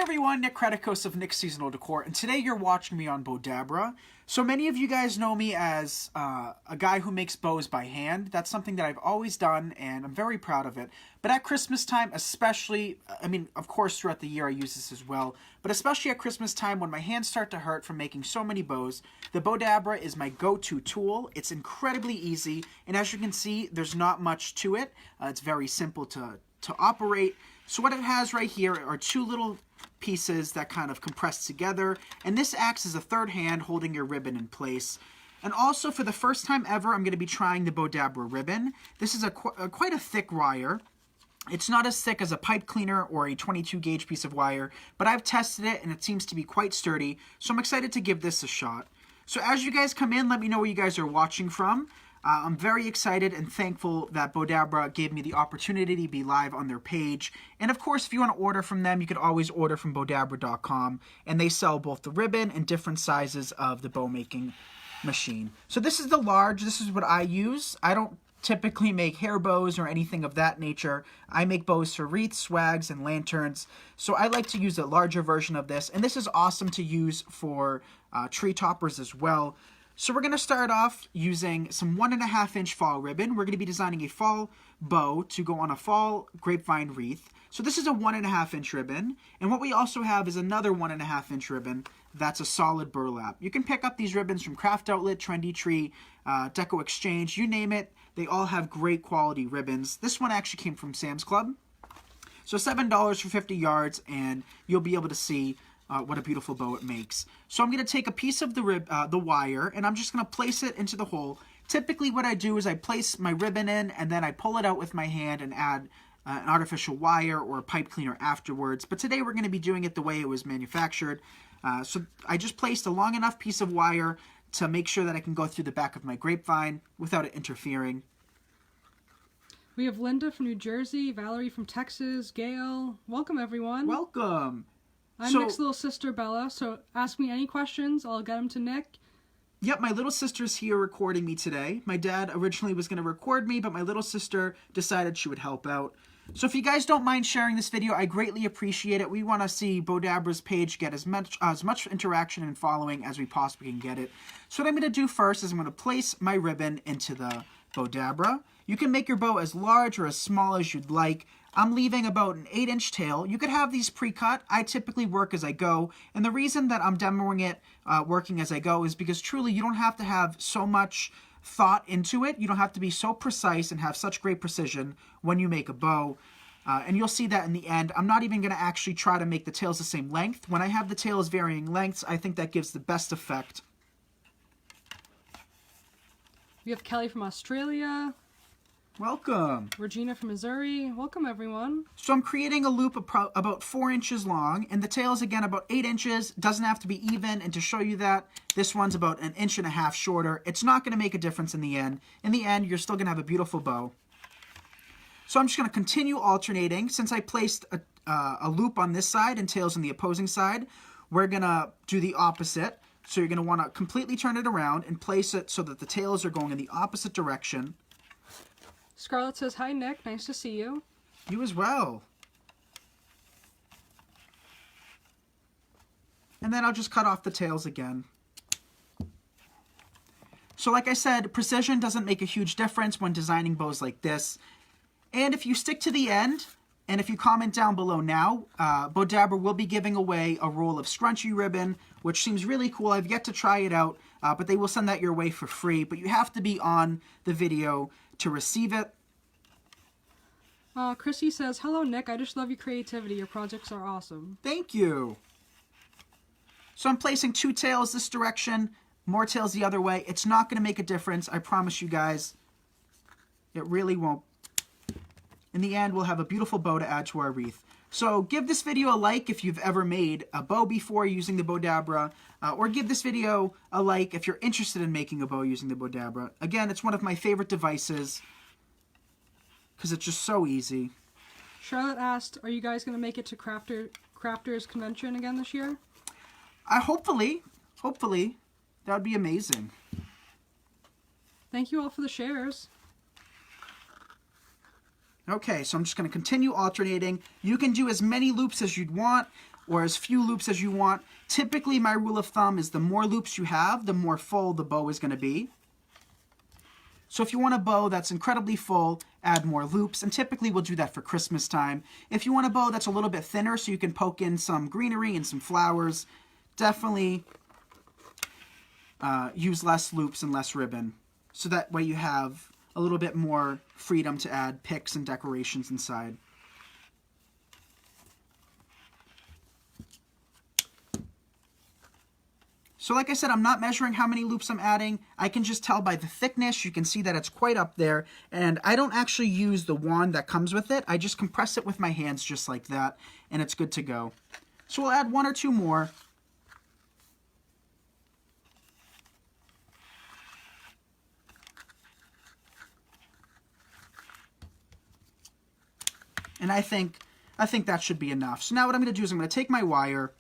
everyone, Nick Kretikos of Nick's Seasonal Decor, and today you're watching me on Bowdabra. So many of you guys know me as a guy who makes bows by hand. That's something that I've always done, and I'm very proud of it. But at Christmas time, especially, I mean, of course throughout the year I use this as well, but especially at Christmas time when my hands start to hurt from making so many bows, the Bowdabra is my go-to tool. It's incredibly easy, and as you can see, there's not much to it. It's very simple to operate. So what it has right here are two little pieces that kind of compress together, and this acts as a third hand holding your ribbon in place. And also, for the first time ever, I'm going to be trying the Bowdabra ribbon. This is quite a thick wire. It's not as thick as a pipe cleaner or a 22 gauge piece of wire, but I've tested it and it seems to be quite sturdy, so I'm excited to give this a shot. So as you guys come in, let me know where you guys are watching from. I'm very excited and thankful that Bowdabra gave me the opportunity to be live on their page. And of course, if you want to order from them, you could always order from Bowdabra.com. And they sell both the ribbon and different sizes of the bow making machine. So this is the large. This is what I use. I don't typically make hair bows or anything of that nature. I make bows for wreaths, swags, and lanterns. So I like to use a larger version of this. And this is awesome to use for tree toppers as well. So we're going to start off using some 1.5 inch fall ribbon. We're going to be designing a fall bow to go on a fall grapevine wreath. So this is a 1.5 inch ribbon. And what we also have is another 1.5 inch ribbon that's a solid burlap. You can pick up these ribbons from Craft Outlet, Trendy Tree, Deco Exchange, you name it. They all have great quality ribbons. This one actually came from Sam's Club. So $7 for 50 yards, and you'll be able to see what a beautiful bow it makes. So I'm going to take a piece of the wire, and I'm just going to place it into the hole. Typically what I do is I place my ribbon in, and then I pull it out with my hand and add an artificial wire or a pipe cleaner afterwards. But today we're going to be doing it the way it was manufactured. So I just placed a long enough piece of wire to make sure that I can go through the back of my grapevine without it interfering. We have Linda from New Jersey, Valerie from Texas, Gail. Welcome, everyone. Welcome. I'm Nick's little sister, Bella, so ask me any questions. I'll get them to Nick. Yep, my little sister's here recording me today. My dad originally was going to record me, but my little sister decided she would help out. So if you guys don't mind sharing this video, I greatly appreciate it. We want to see Bowdabra's page get as much interaction and following as we possibly can get it. So what I'm going to do first is I'm going to place my ribbon into the Bowdabra. You can make your bow as large or as small as you'd like. I'm leaving about an 8 inch tail. You could have these pre-cut. I typically work as I go. And the reason that I'm demoing it working as I go is because truly you don't have to have so much thought into it. You don't have to be so precise and have such great precision when you make a bow. And you'll see that in the end. I'm not even going to actually try to make the tails the same length. When I have the tails varying lengths, I think that gives the best effect. We have Kelly from Australia. Welcome. Regina from Missouri. Welcome, everyone. So I'm creating a loop about 4 inches long, and the tail is again about 8 inches. Doesn't have to be even, and to show you that, this one's about 1.5 inches shorter. It's not going to make a difference in the end. In the end, you're still going to have a beautiful bow. So I'm just going to continue alternating. Since I placed a loop on this side and tails on the opposing side, we're going to do the opposite. So you're going to want to completely turn it around and place it so that the tails are going in the opposite direction. Scarlett says, hi, Nick. Nice to see you. You as well. And then I'll just cut off the tails again. So like I said, precision doesn't make a huge difference when designing bows like this. And if you stick to the end, and if you comment down below now, Bowdabra will be giving away a roll of scrunchy ribbon, which seems really cool. I've yet to try it out, but they will send that your way for free. But you have to be on the video to receive it. Chrissy says, hello, Nick. I just love your creativity. Your projects are awesome. Thank you. So I'm placing 2 tails this direction, more tails the other way. It's not going to make a difference. I promise you guys. It really won't. In the end, we'll have a beautiful bow to add to our wreath. So give this video a like if you've ever made a bow before using the Bowdabra, or give this video a like if you're interested in making a bow using the Bowdabra. Again, it's one of my favorite devices because it's just so easy. Charlotte asked, are you guys going to make it to Crafters Convention again this year? Hopefully. That would be amazing. Thank you all for the shares. Okay, so I'm just going to continue alternating. You can do as many loops as you'd want. or as few loops as you want. Typically, my rule of thumb is the more loops you have, the more full the bow is going to be. So if you want a bow that's incredibly full, add more loops, and typically we'll do that for Christmas time. If you want a bow that's a little bit thinner so you can poke in some greenery and some flowers, definitely use less loops and less ribbon. So that way you have a little bit more freedom to add picks and decorations inside. So like I said, I'm not measuring how many loops I'm adding. I can just tell by the thickness. You can see that it's quite up there. And I don't actually use the wand that comes with it. I just compress it with my hands just like that, and it's good to go. So we'll add 1 or 2 more. And I think that should be enough. So now what I'm going to do is I'm going to take my wire,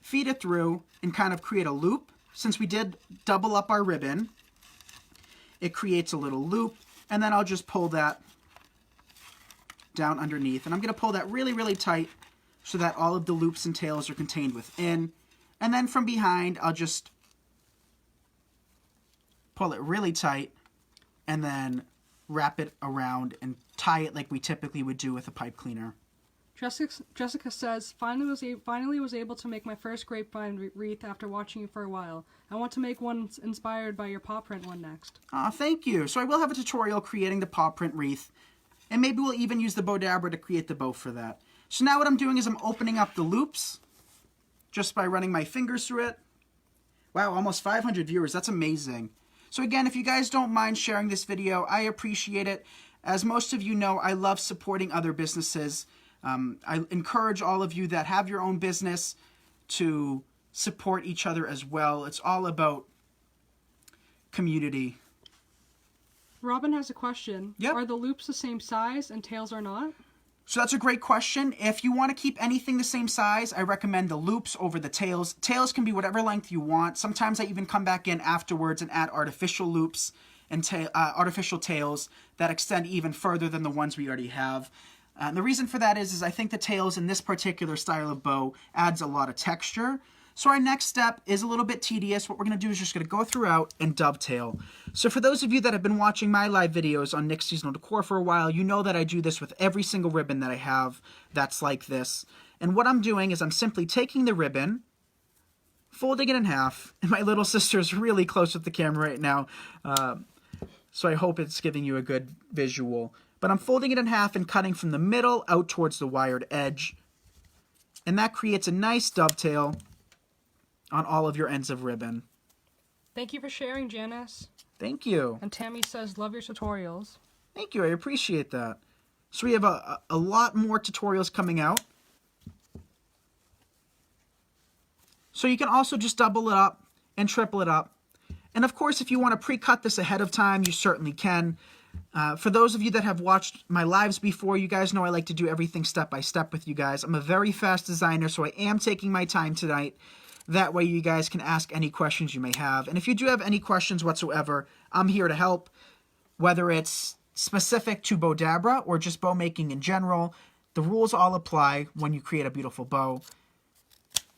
feed it through, and kind of create a loop. Since we did double up our ribbon, it creates a little loop, and then I'll just pull that down underneath. And I'm going to pull that really, really tight so that all of the loops and tails are contained within. And then from behind, I'll just pull it really tight and then wrap it around and tie it like we typically would do with a pipe cleaner. Jessica says, finally was able to make my first grapevine wreath after watching you for a while. I want to make one inspired by your paw print one next. Thank you. So I will have a tutorial creating the paw print wreath, and maybe we'll even use the Bowdabra to create the bow for that. So now what I'm doing is I'm opening up the loops just by running my fingers through it. Wow, almost 500 viewers. That's amazing. So again, if you guys don't mind sharing this video, I appreciate it. As most of you know, I love supporting other businesses. I encourage all of you that have your own business to support each other as well. It's all about community. Robin has a question. Yep. Are the loops the same size and tails are not? So that's a great question. If you want to keep anything the same size, I recommend the loops over the tails. Tails can be whatever length you want. Sometimes I even come back in afterwards and add artificial loops and artificial tails that extend even further than the ones we already have. And the reason for that is I think the tails in this particular style of bow adds a lot of texture. So our next step is a little bit tedious. What we're going to do is just going to go throughout and dovetail. So for those of you that have been watching my live videos on Nick's Seasonal Decor for a while, you know that I do this with every single ribbon that I have that's like this. And what I'm doing is I'm simply taking the ribbon, folding it in half, and my little sister's really close with the camera right now, so I hope it's giving you a good visual. But I'm folding it in half and cutting from the middle out towards the wired edge. And that creates a nice dovetail on all of your ends of ribbon. Thank you for sharing, Janice. Thank you. And Tammy says, love your tutorials. Thank you, I appreciate that. So we have a lot more tutorials coming out. So you can also just double it up and triple it up. And of course, if you want to pre-cut this ahead of time, you certainly can. For those of you that have watched my lives before, you guys know I like to do everything step by step with you guys. I'm a very fast designer, so I am taking my time tonight. That way you guys can ask any questions you may have. And if you do have any questions whatsoever, I'm here to help. Whether it's specific to Bowdabra or just bow making in general, the rules all apply when you create a beautiful bow.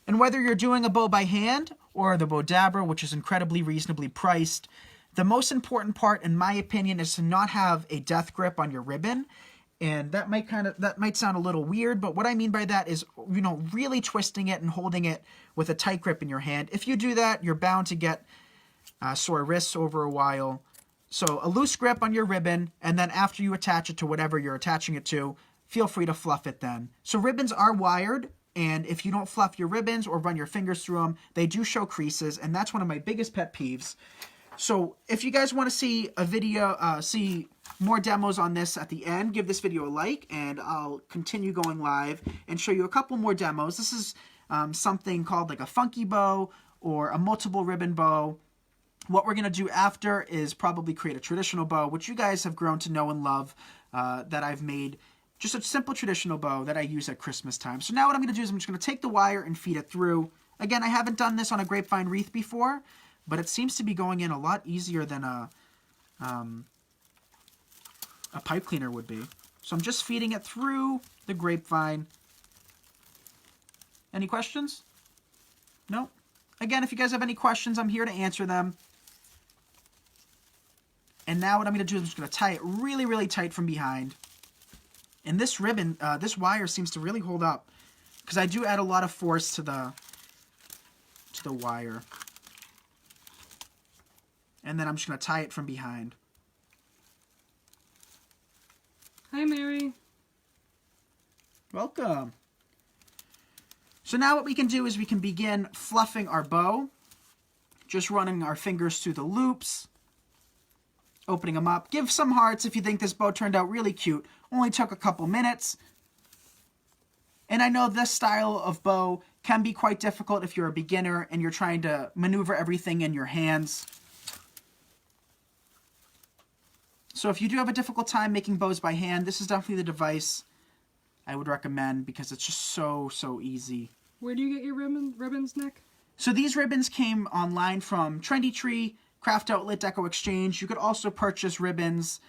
And whether you're doing a bow by hand or the Bowdabra, which is incredibly reasonably priced, the most important part, in my opinion, is to not have a death grip on your ribbon. And that might sound a little weird, but what I mean by that is, you know, really twisting it and holding it with a tight grip in your hand. If you do that, you're bound to get sore wrists over a while. So a loose grip on your ribbon, and then after you attach it to whatever you're attaching it to, feel free to fluff it then. So ribbons are wired, and if you don't fluff your ribbons or run your fingers through them, they do show creases, and that's one of my biggest pet peeves. So if you guys want to see a video, see more demos on this at the end, give this video a like, and I'll continue going live and show you a couple more demos. This is something called like a funky bow or a multiple ribbon bow. What we're going to do after is probably create a traditional bow, which you guys have grown to know and love, that I've made just a simple traditional bow that I use at Christmas time. So now what I'm going to do is I'm just going to take the wire and feed it through. Again, I haven't done this on a grapevine wreath before, but it seems to be going in a lot easier than a pipe cleaner would be. So I'm just feeding it through the grapevine. Any questions? No? Again, if you guys have any questions, I'm here to answer them. And now what I'm going to do is I'm just going to tie it really, really tight from behind. And this ribbon, this wire seems to really hold up, because I do add a lot of force to the wire. And then I'm just going to tie it from behind. Hi, Mary. Welcome. So now what we can do is we can begin fluffing our bow. Just running our fingers through the loops. Opening them up. Give some hearts if you think this bow turned out really cute. Only took a couple minutes. And I know this style of bow can be quite difficult if you're a beginner and you're trying to maneuver everything in your hands. So if you do have a difficult time making bows by hand, this is definitely the device I would recommend because it's just so easy. Where do you get your ribbons, Nick? So these ribbons came online from Trendy Tree, Craft Outlet, Deco Exchange. You could also purchase ribbons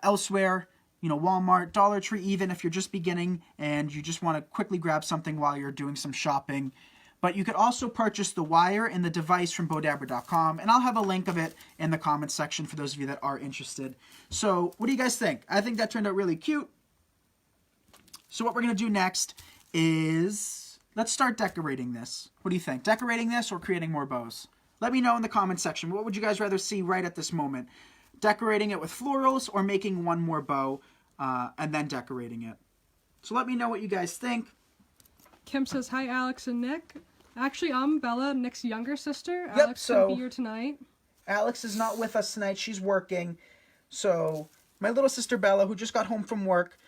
elsewhere, you know, Walmart, Dollar Tree even if you're just beginning and you just want to quickly grab something while you're doing some shopping. But you could also purchase the wire and the device from Bowdabra.com, and I'll have a link of it in the comments section for those of you that are interested. So what do you guys think? I think that turned out really cute. So what we're going to do next is, let's start decorating this. What do you think? Decorating this or creating more bows? Let me know in the comments section. What would you guys rather see right at this moment? Decorating it with florals or making one more bow and then decorating it? So let me know what you guys think. Kim says, hi, Alex and Nick. Actually, I'm Bella, Nick's younger sister. Yep, Alex so couldn't be here tonight. Alex is not with us tonight. She's working. So my little sister Bella, who just got home from work,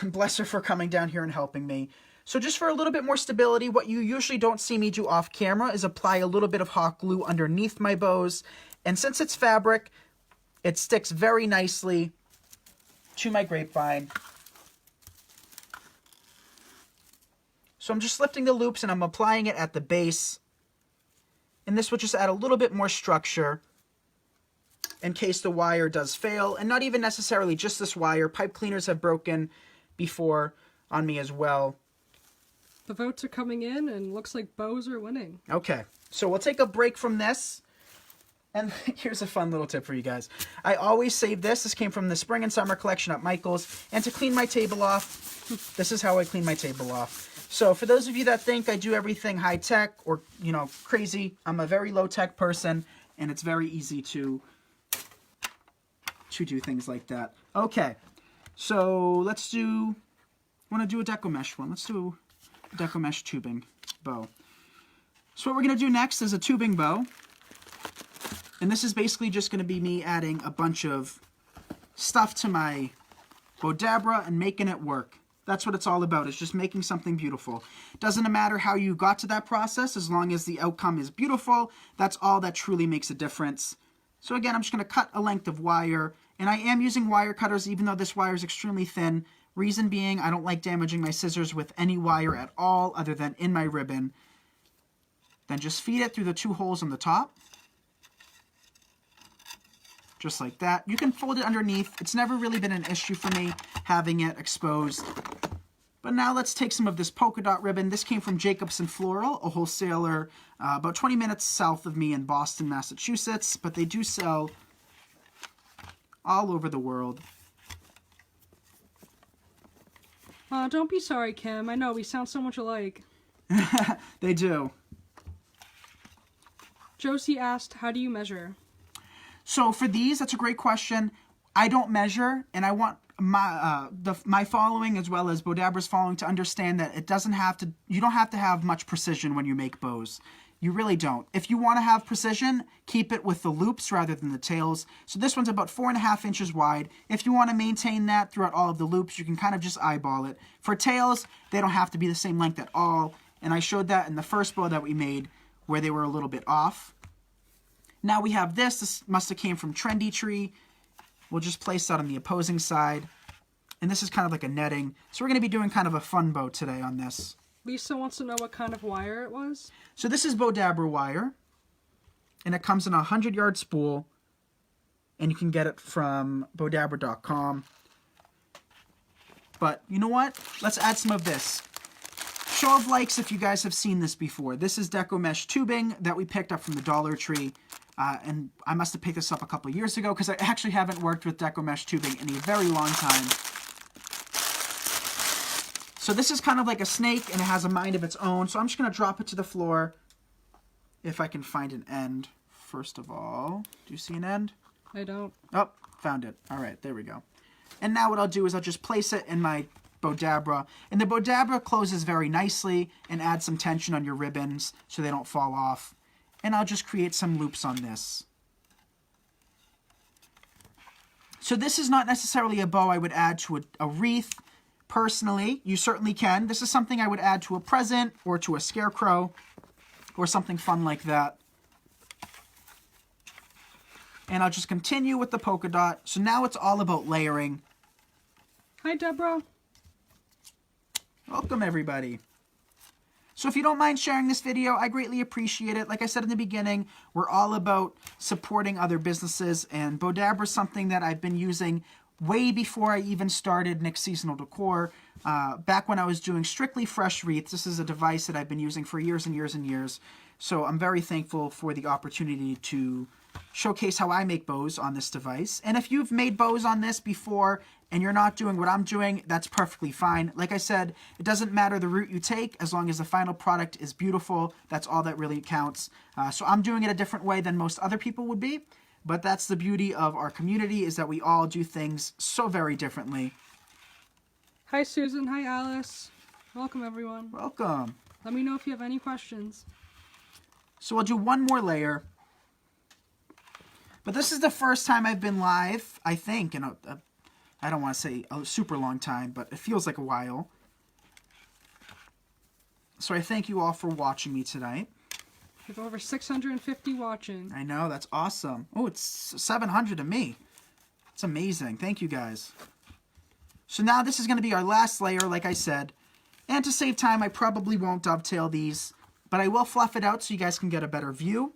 bless her for coming down here and helping me. So just for a little bit more stability, what you usually don't see me do off camera is apply a little bit of hot glue underneath my bows. And since it's fabric, it sticks very nicely to my grapevine. So I'm just lifting the loops and I'm applying it at the base. And this will just add a little bit more structure in case the wire does fail. And not even necessarily just this wire. Pipe cleaners have broken before on me as well. The votes are coming in and looks like bows are winning. Okay, so we'll take a break from this. And here's a fun little tip for you guys. I always save this. This came from the spring and summer collection at Michael's. And to clean my table off, this is how I clean my table off. So for those of you that think I do everything high tech or, you know, crazy, I'm a very low tech person and it's very easy to do things like that. Okay, so let's do, I want to do a Deco Mesh one. Let's do a Deco Mesh tubing bow. So what we're going to do next is a tubing bow. And this is basically just going to be me adding a bunch of stuff to my Bowdabra and making it work. That's what it's all about, is just making something beautiful. Doesn't matter how you got to that process, as long as the outcome is beautiful, that's all that truly makes a difference. So again, I'm just going to cut a length of wire, and I am using wire cutters even though this wire is extremely thin. Reason being, I don't like damaging my scissors with any wire at all other than in my ribbon. Then just feed it through the two holes on the top. Just like that. You can fold it underneath. It's never really been an issue for me having it exposed. But now let's take some of this polka dot ribbon. This came from Jacobson Floral, a wholesaler about 20 minutes south of me in Boston, Massachusetts. But they do sell all over the world. Don't be sorry, Kim. I know, we sound so much alike. They do. Josie asked, how do you measure? So for these, that's a great question. I don't measure, and I want my following as well as Bowdabra's following to understand that it doesn't have to. You don't have to have much precision when you make bows. You really don't. If you want to have precision, keep it with the loops rather than the tails. So this one's about 4.5 inches wide. If you want to maintain that throughout all of the loops, you can kind of just eyeball it. For tails, they don't have to be the same length at all. And I showed that in the first bow that we made where they were a little bit off. Now we have this. This must have came from Trendy Tree. We'll just place that on the opposing side. And this is kind of like a netting. So we're going to be doing kind of a fun bow today on this. Lisa wants to know what kind of wire it was. So this is Bowdabra wire. And it comes in a 100-yard spool. And you can get it from Bowdabra.com. But you know what? Let's add some of this. show of likes if you guys have seen this before. This is Deco mesh tubing that we picked up from the Dollar Tree. And I must have picked this up a couple of years ago because I actually haven't worked with Deco mesh tubing in a very long time. So this is kind of like a snake and it has a mind of its own. So I'm just going to drop it to the floor if I can find an end. First of all, do you see an end? I don't. Oh, found it. All right, there we go. And now what I'll do is I'll just place it in my Bowdabra. And the Bowdabra closes very nicely and adds some tension on your ribbons so they don't fall off. And I'll just create some loops on this. So this is not necessarily a bow I would add to a wreath. Personally, you certainly can. This is something I would add to a present or to a scarecrow or something fun like that. And I'll just continue with the polka dot. So now it's all about layering. Hi, Deborah. Welcome, everybody. So if you don't mind sharing this video, I greatly appreciate it. Like I said in the beginning, we're all about supporting other businesses. And Bowdabra is something that I've been using way before I even started Nick's Seasonal Decor. Back when I was doing strictly fresh wreaths. This is a device that I've been using for years and years and years. So I'm very thankful for the opportunity to showcase how I make bows on this device. And if you've made bows on this before and you're not doing what I'm doing, that's perfectly fine. Like I said, it doesn't matter the route you take as long as the final product is beautiful. That's all that really counts. So I'm doing it a different way than most other people would be. But that's the beauty of our community, is that we all do things so very differently. Hi, Susan. Hi, Alice. Welcome, everyone. Welcome. Let me know if you have any questions. So I'll do one more layer. But this is the first time I've been live, I think, in I don't want to say a super long time, but it feels like a while. So I thank you all for watching me tonight. We have over 650 watching. I know, that's awesome. Oh, it's 700 of me. It's amazing. Thank you, guys. So now this is going to be our last layer, like I said. And to save time, I probably won't dovetail these, but I will fluff it out so you guys can get a better view.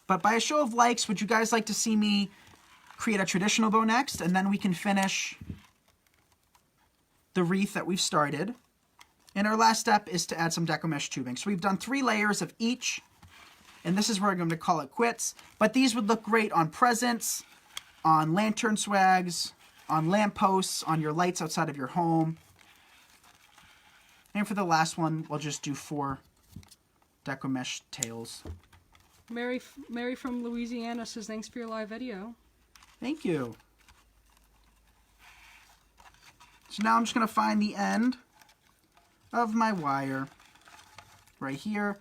But by a show of likes, would you guys like to see me create a traditional bow next? And then we can finish the wreath that we've started. And our last step is to add some Deco mesh tubing. So we've done 3 layers of each. And this is where I'm going to call it quits. But these would look great on presents, on lantern swags, on lampposts, on your lights outside of your home. And for the last one, we'll just do 4 Deco mesh tails. Mary from Louisiana says, thanks for your live video. Thank you. So now I'm just going to find the end of my wire right here.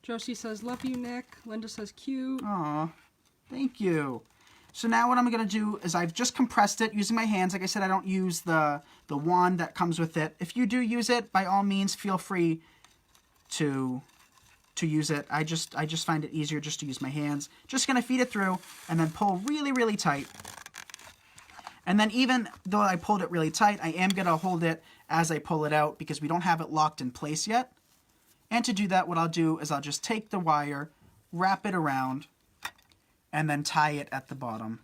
Josie says, love you, Nick. Linda says, cute. Aw, thank you. So now what I'm going to do is I've just compressed it using my hands. Like I said, I don't use the wand that comes with it. If you do use it, by all means, feel free to use it. I just find it easier just to use my hands. Just going to feed it through and then pull really, really tight. And then even though I pulled it really tight, I am going to hold it as I pull it out because we don't have it locked in place yet. And to do that, what I'll do is I'll just take the wire, wrap it around, and then tie it at the bottom.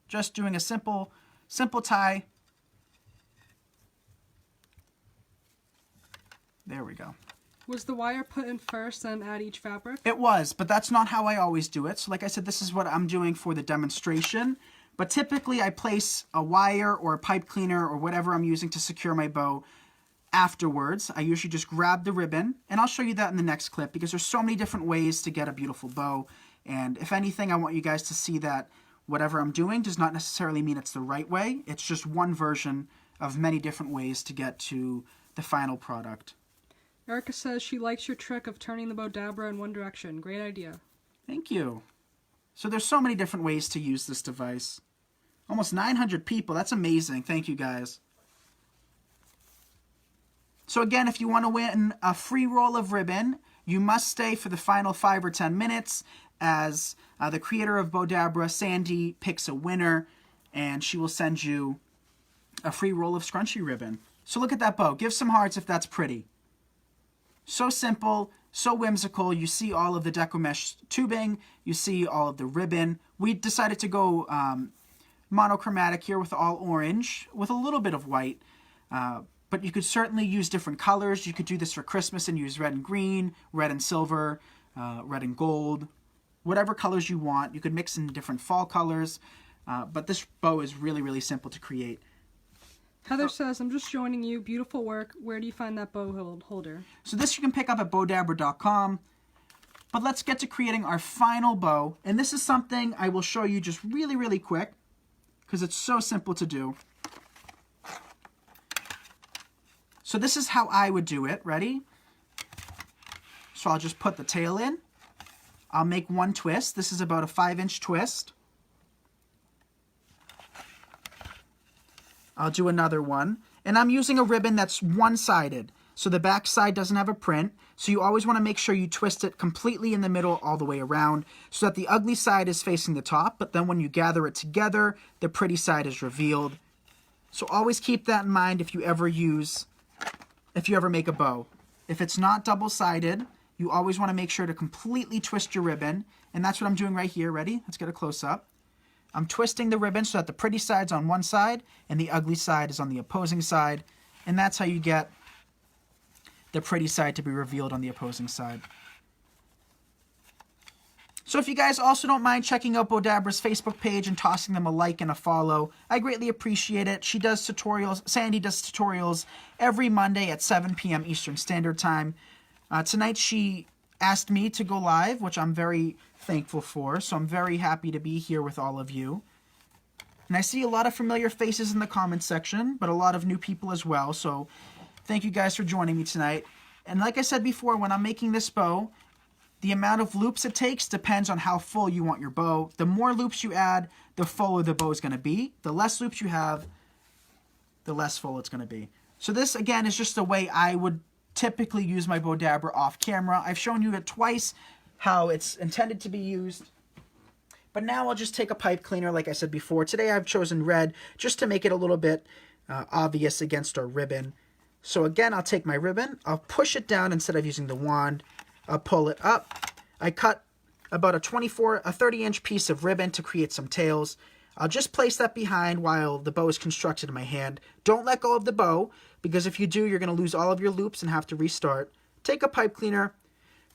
Just doing a simple tie. There we go. Was the wire put in first, then add each fabric? It was, but that's not how I always do it. So like I said, this is what I'm doing for the demonstration. But typically I place a wire or a pipe cleaner or whatever I'm using to secure my bow afterwards. I usually just grab the ribbon, and I'll show you that in the next clip because there's so many different ways to get a beautiful bow. And if anything, I want you guys to see that whatever I'm doing does not necessarily mean it's the right way. It's just one version of many different ways to get to the final product. Erica says she likes your trick of turning the Bowdabra in one direction. Great idea. Thank you. So there's so many different ways to use this device. Almost 900 people. That's amazing. Thank you, guys. So again, if you want to win a free roll of ribbon, you must stay for the final 5 or 10 minutes as the creator of Bowdabra, Sandy, picks a winner, and she will send you a free roll of scrunchy ribbon. So look at that bow. Give some hearts if that's pretty. So simple, so whimsical. You see all of the Deco mesh tubing. You see all of the ribbon. We decided to go monochromatic here with all orange with a little bit of white. But you could certainly use different colors. You could do this for Christmas and use red and green, red and silver, red and gold, whatever colors you want. You could mix in different fall colors. But this bow is really, really simple to create. Heather says, I'm just joining you. Beautiful work. Where do you find that bow holder? So this you can pick up at bowdabra.com. But let's get to creating our final bow. And this is something I will show you just really, really quick because it's so simple to do. So this is how I would do it. Ready? So I'll just put the tail in. I'll make one twist. This is about a 5-inch twist. I'll do another one. And I'm using a ribbon that's one-sided. So the back side doesn't have a print. So you always want to make sure you twist it completely in the middle all the way around so that the ugly side is facing the top. But then when you gather it together, the pretty side is revealed. So always keep that in mind if you ever make a bow. If it's not double-sided, you always want to make sure to completely twist your ribbon. And that's what I'm doing right here. Ready? Let's get a close-up. I'm twisting the ribbon so that the pretty side's on one side and the ugly side is on the opposing side. And that's how you get the pretty side to be revealed on the opposing side. So if you guys also don't mind checking out Bowdabra's Facebook page and tossing them a like and a follow, I greatly appreciate it. She does tutorials, Sandy does tutorials every Monday at 7 p.m. Eastern Standard Time. Tonight she asked me to go live, which I'm very thankful for, so I'm very happy to be here with all of you. And I see a lot of familiar faces in the comments section, but a lot of new people as well, so thank you guys for joining me tonight. And like I said before, when I'm making this bow, the amount of loops it takes depends on how full you want your bow. The more loops you add, the fuller the bow is going to be. The less loops you have, the less full it's going to be. So this, again, is just the way I would typically use my Bowdabra off camera. I've shown you it twice how it's intended to be used. But now I'll just take a pipe cleaner like I said before. Today I've chosen red just to make it a little bit obvious against our ribbon. So again, I'll take my ribbon, I'll push it down instead of using the wand, I'll pull it up. I cut about a 30-inch piece of ribbon to create some tails. I'll just place that behind while the bow is constructed in my hand. Don't let go of the bow, because if you do, you're going to lose all of your loops and have to restart. Take a pipe cleaner,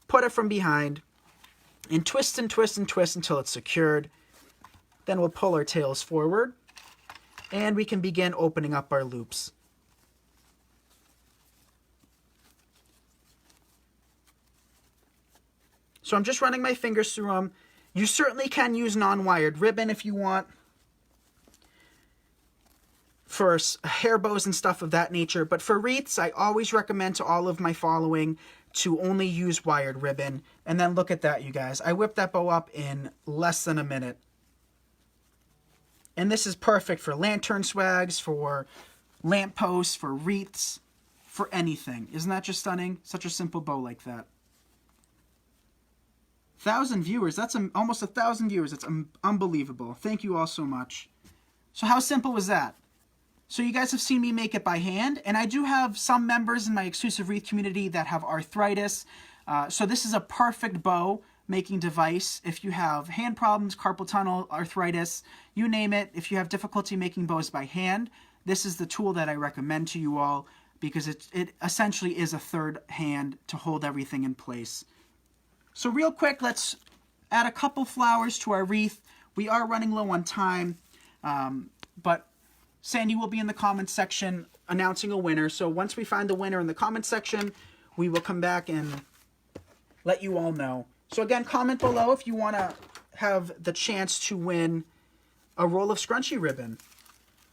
put it from behind, and twist and twist and twist until it's secured. Then we'll pull our tails forward, and we can begin opening up our loops. So I'm just running my fingers through them. You certainly can use non-wired ribbon if you want for hair bows and stuff of that nature. But for wreaths, I always recommend to all of my following to only use wired ribbon. And then look at that, you guys. I whipped that bow up in less than a minute. And this is perfect for lantern swags, for lampposts, for wreaths, for anything. Isn't that just stunning? Such a simple bow like that. 1,000 viewers. That's almost 1,000 viewers. It's unbelievable. Thank you all so much. So how simple was that? So you guys have seen me make it by hand, and I do have some members in my exclusive wreath community that have arthritis. So this is a perfect bow making device. If you have hand problems, carpal tunnel, arthritis, you name it. If you have difficulty making bows by hand, this is the tool that I recommend to you all, because it essentially is a third hand to hold everything in place. So real quick, let's add a couple flowers to our wreath. We are running low on time, but Sandy will be in the comments section announcing a winner. So once we find the winner in the comments section, we will come back and let you all know. So again, comment below if you want to have the chance to win a roll of scrunchy ribbon.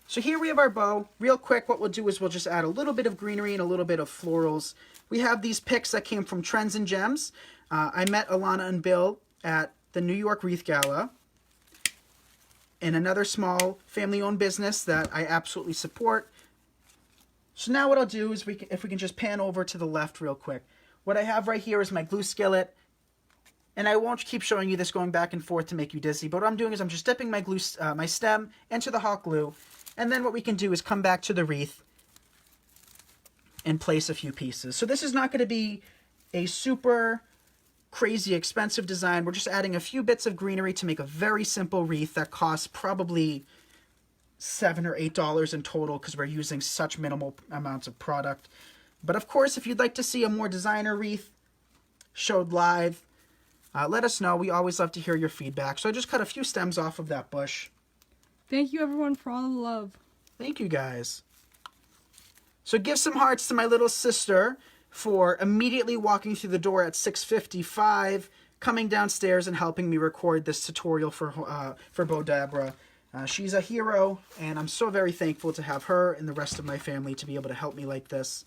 So here we have our bow. Real quick, what we'll do is we'll just add a little bit of greenery and a little bit of florals. We have these picks that came from Trends and Gems. I met Alana and Bill at the New York Wreath Gala, and another small family-owned business that I absolutely support. So now what I'll do is, if we can just pan over to the left real quick. What I have right here is my glue skillet, and I won't keep showing you this going back and forth to make you dizzy, but what I'm doing is I'm just dipping my glue, my stem into the hot glue, and then what we can do is come back to the wreath and place a few pieces. So this is not going to be a super crazy expensive design. We're just adding a few bits of greenery to make a very simple wreath that costs probably $7 or $8 in total because we're using such minimal amounts of product. But of course, if you'd like to see a more designer wreath showed live, let us know. We always love to hear your feedback. So I just cut a few stems off of that bush. Thank you, everyone, for all the love. Thank you, guys. So give some hearts to my little sister for immediately walking through the door at 6:55, coming downstairs and helping me record this tutorial for Bowdabra. She's a hero, and I'm so very thankful to have her and the rest of my family to be able to help me like this.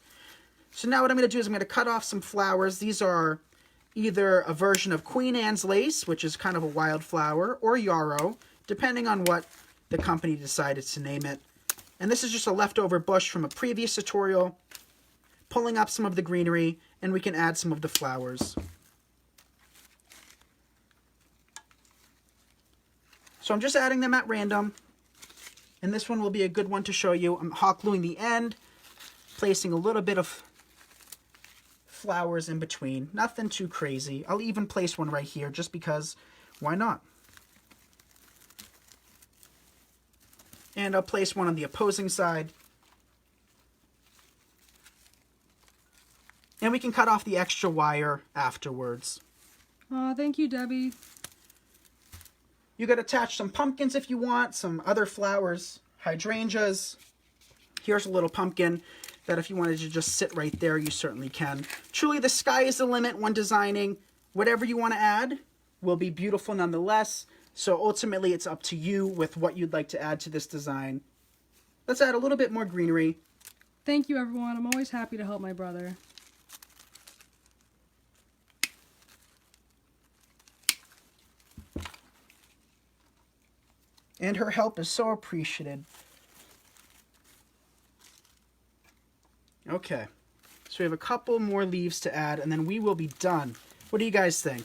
So now what I'm going to do is I'm going to cut off some flowers. These are either a version of Queen Anne's lace, which is kind of a wildflower, or yarrow, depending on what the company decided to name it. And this is just a leftover bush from a previous tutorial, pulling up some of the greenery, and we can add some of the flowers. So I'm just adding them at random, and this one will be a good one to show you. I'm hot gluing the end, placing a little bit of flowers in between. Nothing too crazy. I'll even place one right here just because, why not? And I'll place one on the opposing side. And we can cut off the extra wire afterwards. Aw, thank you, Debbie. You could attach some pumpkins if you want, some other flowers, hydrangeas. Here's a little pumpkin that if you wanted to just sit right there, you certainly can. Truly, the sky is the limit when designing. Whatever you want to add will be beautiful nonetheless. So ultimately, it's up to you with what you'd like to add to this design. Let's add a little bit more greenery. Thank you, everyone. I'm always happy to help my brother. And her help is so appreciated. Okay, so we have a couple more leaves to add, and then we will be done. What do you guys think?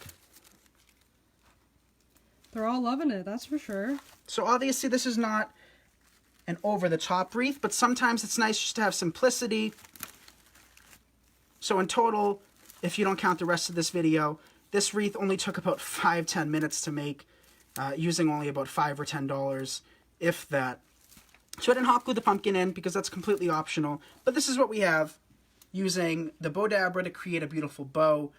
They're all loving it, that's for sure. So obviously this is not an over-the-top wreath, but sometimes it's nice just to have simplicity. So in total, if you don't count the rest of this video, this wreath only took about 5-10 minutes to make, using only about $5 or $10, if that. So I didn't hot glue the pumpkin in because that's completely optional, but this is what we have using the Bowdabra to create a beautiful bow.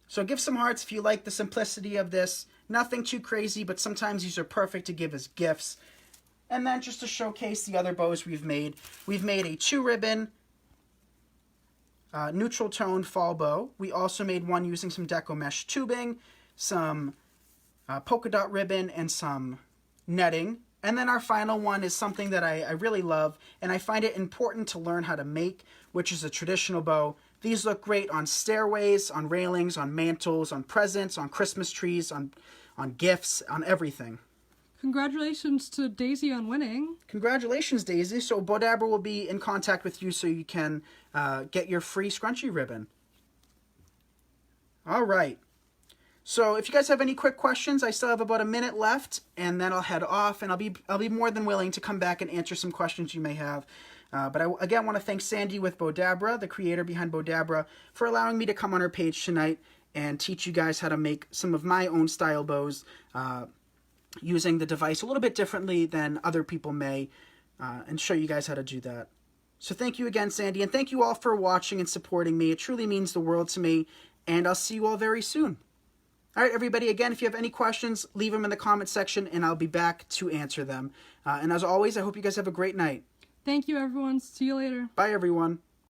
So give some hearts if you like the simplicity of this. Nothing too crazy, but sometimes these are perfect to give as gifts. And then just to showcase the other bows we've made a 2-ribbon neutral tone fall bow. We also made one using some Deco mesh tubing, some polka dot ribbon, and some netting. And then our final one is something that I really love, and I find it important to learn how to make, which is a traditional bow. These look great on stairways, on railings, on mantles, on presents, on Christmas trees, on gifts, on everything. Congratulations to Daisy on winning. Congratulations, Daisy. So Bowdabra will be in contact with you so you can get your free scrunchy ribbon. All right. So if you guys have any quick questions, I still have about a minute left, and then I'll head off, and I'll be more than willing to come back and answer some questions you may have. But I again want to thank Sandy with Bowdabra, the creator behind Bowdabra, for allowing me to come on her page tonight and teach you guys how to make some of my own style bows using the device a little bit differently than other people may, and show you guys how to do that. So thank you again, Sandy, and thank you all for watching and supporting me. It truly means the world to me, and I'll see you all very soon. All right, everybody, again, if you have any questions, leave them in the comment section, and I'll be back to answer them. And as always, I hope you guys have a great night. Thank you, everyone. See you later. Bye, everyone.